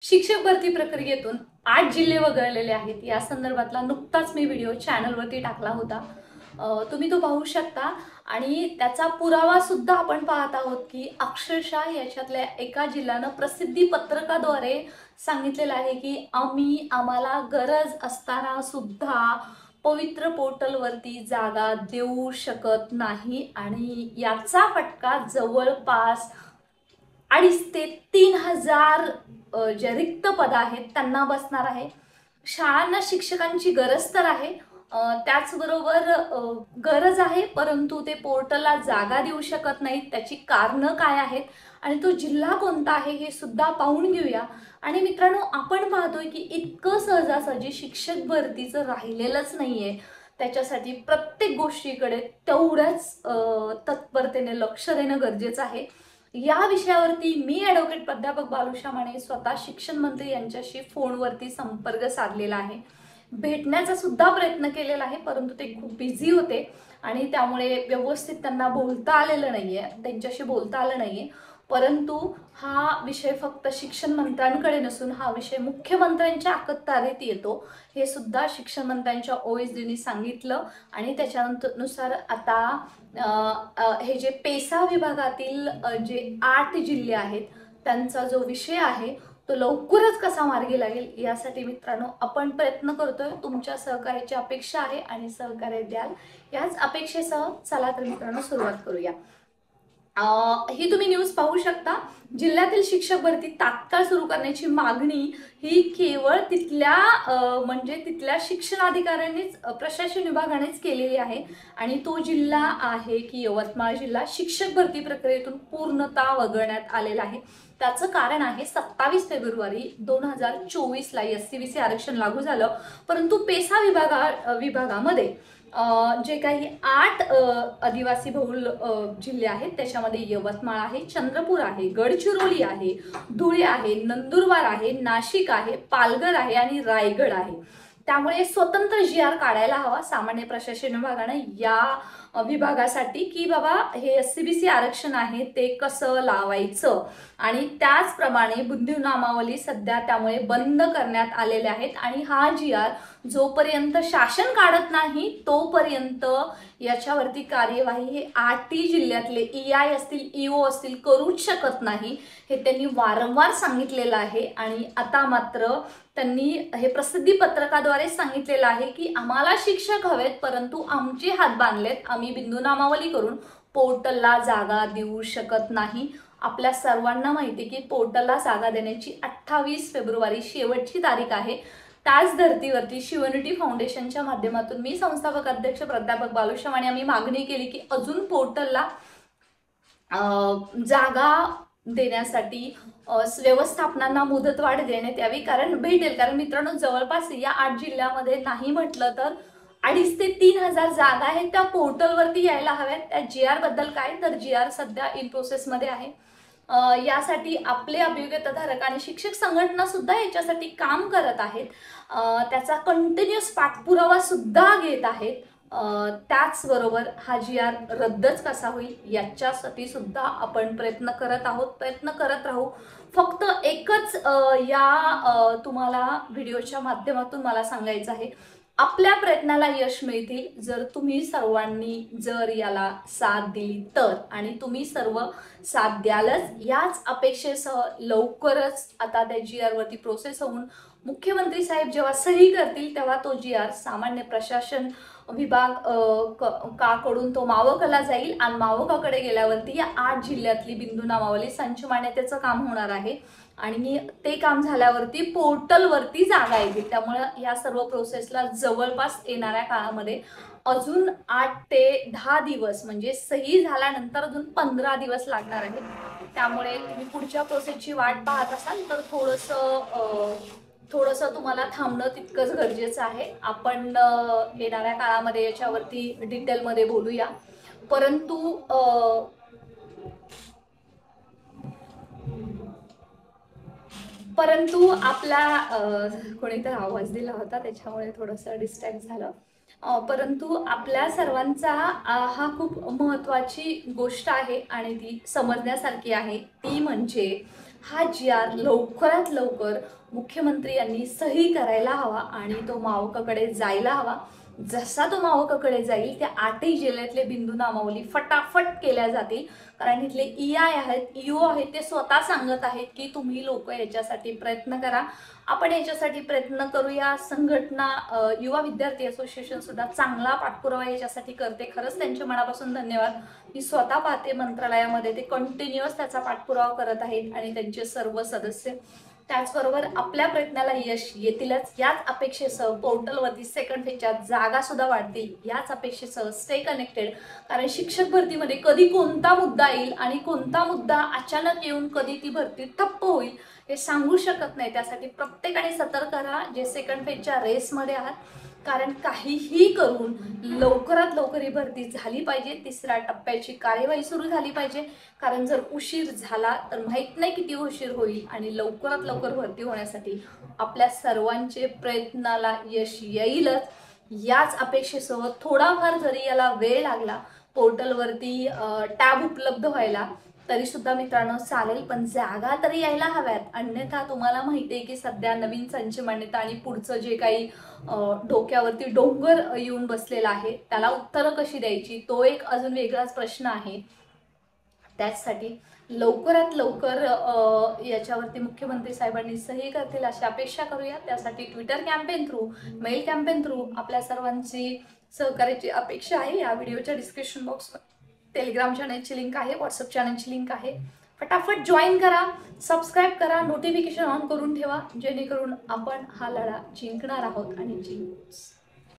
शिक्षक भरती प्रक्रियेतून 8 जिल्हे वगळलेले आहेत। या संदर्भातला नुकताच मी व्हिडिओ चॅनलवरती टाकला होता। तुम्ही तो पाहू शकता आणि त्याचा पुरावा सुद्धा आपण पाहत आहोत की अक्षरशः याच्यातल्या एका जिल्ह्यानं प्रसिद्धी पत्रकाद्वारे सांगितलेलं आहे की आम्हाला गरज असताना सुद्धा पवित्र पोर्टलवरती जागा देऊ शकत नाही आणि याचा फटका जवळपास 2,500 ते 3,000 जे रिक्त पद आहेत त्यांना बसणार आहे। शाळांना शिक्षकांची गरज तर आहे, त्याचबरोबर गरज आहे, परंतु ते पोर्टलला जागा देऊ शकत नाहीत। त्याची कारणं काय आहेत आणि तो जिल्हा कोणता आहे हे सुद्धा पाहून घेऊया। आणि मित्रांनो, आपण पाहतोय की इतकं सहजासहजी शिक्षक भरतीचं राहिलेलंच नाहीये। त्याच्यासाठी प्रत्येक गोष्टीकडे तेवढ्याच तत्परतेने लक्ष देणं गरजेचं आहे। या विषयावरती मी ॲडव्होकेट प्राध्यापक बालुशा माने स्वतः शिक्षण मंत्री यांच्याशी फोनवरती संपर्क साधलेला आहे, भेटण्याचा सुद्धा प्रयत्न केलेला आहे, परंतु ते खूप बिझी होते आणि त्यामुळे व्यवस्थित त्यांना बोलता आलेलं नाहीये, त्यांच्याशी बोलता आलं नाहीये। परंतु हा विषय फक्त शिक्षण मंत्र्यांकडे नसून हा विषय मुख्यमंत्र्यांच्या अखत्यारीत येतो, हे सुद्धा शिक्षण मंत्र्यांच्या OSDनी सांगितलं। आणि त्याच्यानुसार आता हे जे पेसा विभागातील जे 8 जिल्हे आहेत त्यांचा जो विषय आहे तो लवकरच कसा मार्गी लागेल यासाठी मित्रांनो आपण प्रयत्न करतोय। तुमच्या सहकार्याची अपेक्षा आहे आणि सहकार्य द्याल याच अपेक्षेसह चला तर मित्रांनो सुरुवात करूया। ही तुम्ही न्यूज पाहू शकता। जिल्ह्यातील शिक्षक भरती तात्काळ सुरू करण्याची मागणी ही केवळ तिथल्या शिक्षणाधिकाऱ्यांनीच प्रशासन विभागानेच केलेली आहे आणि तो जिल्हा आहे की यवतमाळ जिल्हा शिक्षक भरती प्रक्रियेतून पूर्णतः वगळण्यात आलेला आहे। त्याचं कारण आहे 27 फेब्रुवारी 2024 ला SC-BC आरक्षण लागू झालं, परंतु पेसा विभागामध्ये जे काही 8 आदिवासी बहुल जिल्हे आहेत त्याच्यामध्ये यवतमाळ आहे, चंद्रपूर आहे, गडचिरोली आहे, धुळे आहे, नंदुरबार आहे, नाशिक आहे, पालघर आहे आणि रायगड आहे। त्यामुळे स्वतंत्र GR काढायला हवा सामान्य प्रशासन विभागाने या विभागासाठी की बाबा हे SC-BC आरक्षण आहे ते कसं लावायचं। आणि त्याचप्रमाणे बुद्धी नामावली सध्या त्यामुळे बंद करण्यात आलेले आहेत आणि हा GR जोपर्यंत शासन काढत नाही तोपर्यंत याच्यावरती कार्यवाही हे 8 जिल्ह्यातले EI असतील EO असतील करूच शकत नाही, हे त्यांनी वारंवार सांगितलेलं आहे। आणि आता मात्र त्यांनी हे प्रसिद्धी पत्रकाद्वारे सांगितलेलं आहे की आम्हाला शिक्षक हवेत, परंतु आमचे हात बांधलेत, आम्ही बिंदू नामावली करून पोर्टलला जागा देऊ शकत नाही। आपल्या सर्वांना माहिती की पोर्टलला जागा देण्याची 28 फेब्रुवारी शेवटची तारीख आहे। त्याच धर्तीवरती शिवनिटी फाउंडेशनच्या माध्यमातून मी संस्थापक अध्यक्ष प्राध्यापक बालुशा माने आम्ही मागणी केली की अजून पोर्टलला जागा देण्यासाठी व्यवस्थापनांना मुदतवाढ देण्यात यावी, कारण मित्रांनो जवळपास या 8 जिल्ह्यामध्ये नाही म्हटलं तर 2,500 ते 3,000 जागा आहेत त्या पोर्टलवरती यायला हव्यात। त्या GR बद्दल काय तर GR सध्या इन प्रोसेसमध्ये आहे। यासाठी आपले अभियोग्यताधारक आणि शिक्षक संघटना सुद्धा याच्यासाठी काम करत आहेत, त्याचा कंटिन्युअस पाठपुरावा सुद्धा घेत आहेत। त्याचबरोबर हा GR रद्दच कसा होईल याच्यासाठी सुद्धा आपण प्रयत्न करत राहू। फक्त एकच तुम्हाला व्हिडिओच्या माध्यमातून मला सांगायचं आहे, आपल्या प्रयत्नाला यश मिळतील जर तुम्ही सर्वांनी जर याला साथ दिली तर, आणि तुम्ही सर्व साथ द्यालच याच अपेक्षेसह लवकरच आता त्या GR वरती प्रोसेस होऊन मुख्यमंत्री साहेब जेव्हा सही करतील तेव्हा तो GR सामान्य प्रशासन विभाग कडून तो मावकला जाईल आणि मावकाकडे गेल्यावरती या 8 जिल्ह्यातली बिंदू नामावली संच मान्यतेचं काम होणार आहे आणि ते काम झाल्यावरती पोर्टलवरती जागा येतील। त्यामुळे या सर्व प्रोसेसला जवळपास येणाऱ्या काळामध्ये अजून 8 ते 10 दिवस म्हणजे सही झाल्यानंतर अजून 15 दिवस लागणार आहेत। त्यामुळे तुम्ही पुढच्या प्रोसेसची वाट पाहत असाल तर थोडंसं तुम्हाला थांबणं तितकंच गरजेचं आहे। आपण येणाऱ्या काळामध्ये याच्यावरती डिटेलमध्ये बोलूया, परंतु आपला कोणीतरी आवाज दिला होता त्याच्यामुळे थोडंसं डिस्ट्रॅक्ट झालं। परंतु आपल्या सर्वांचा हा खूप महत्त्वाची गोष्ट आहे आणि ती समजण्यासारखी आहे, ती म्हणजे हा GR लवकरात लवकर मुख्यमंत्री यांनी सही करायला हवा आणि तो मावकाकडे जायला हवा. जसा तो मावकाकडे जाईल त्या 8ही जिल्ह्यातले बिंदू नामावली फटाफट केल्या जातील. कारण इथले EI आहेत, EO आहेत, ते स्वतः सांगत आहेत की तुम्ही लोक याच्यासाठी प्रयत्न करा, आपण याच्यासाठी प्रयत्न करूया. संघटना युवा विद्यार्थी असोसिएशन सुद्धा चांगला पाठपुरावा याच्यासाठी करते. खरंच त्यांच्या मनापासून धन्यवाद. मी स्वतः पाहते मंत्रालयामध्ये ते कंटिन्युअस त्याचा पाठपुरावा करत आहेत आणि त्यांचे सर्व सदस्य. त्याचबरोबर आपल्या प्रयत्नाला यश येतीलच. याच अपेक्षेसह पोर्टलवरती सेकंड फेजच्या जागा सुद्धा वाढतील. याच अपेक्षेसह स्टे कनेक्टेड. कारण शिक्षक भरतीमध्ये कधी कोणता मुद्दा येईल आणि कोणता मुद्दा अचानक येऊन कधी ती भरती ठप्प होईल हे सांगू शकत नाही. त्यासाठी प्रत्येकाने सतर्क राहा जे सेकंड फेजच्या रेसमध्ये आहात. कारण काहीही करून लवकरात लवकर ही भरती झाली पाहिजे. 3ऱ्या टप्प्याची कार्यवाही सुरू झाली पाहिजे. कारण जर उशीर झाला तर माहीत नाही किती उशीर होईल आणि लवकरात लवकर भरती होण्यासाठी आपल्या सर्वांचे प्रयत्नाला यश येईलच. याच अपेक्षेसह थोडाफार जरी याला वेळ लागला पोर्टलवरती टॅब उपलब्ध व्हायला तरी सुद्धा मित्रांनो चालेल, पण जागा तरी यायला हव्यात. अन्यथा तुम्हाला माहिती आहे की सध्या नवीन संच मान्यता आणि पुढचं जे काही डोक्यावरती डोंगर येऊन बसलेला आहे त्याला उत्तरं कशी द्यायची तो एक अजून वेगळाच प्रश्न आहे. त्यासाठी लवकरात लवकर याच्यावरती मुख्यमंत्री साहेबांनी सही करतील अशी अपेक्षा करूया. त्यासाठी Twitter campaign through, mail campaign through आपल्या सर्वांची सहकार्याची अपेक्षा आहे. या व्हिडिओच्या डिस्क्रिप्शन बॉक्समध्ये टेलिग्राम चॅनलची लिंक आहे, व्हॉट्सअप चॅनलची लिंक आहे. फटाफट जॉईन करा, सबस्क्राईब करा, नोटिफिकेशन ऑन करून ठेवा जेणेकरून आपण हा लढा जिंकणार आहोत आणि जिंकूच.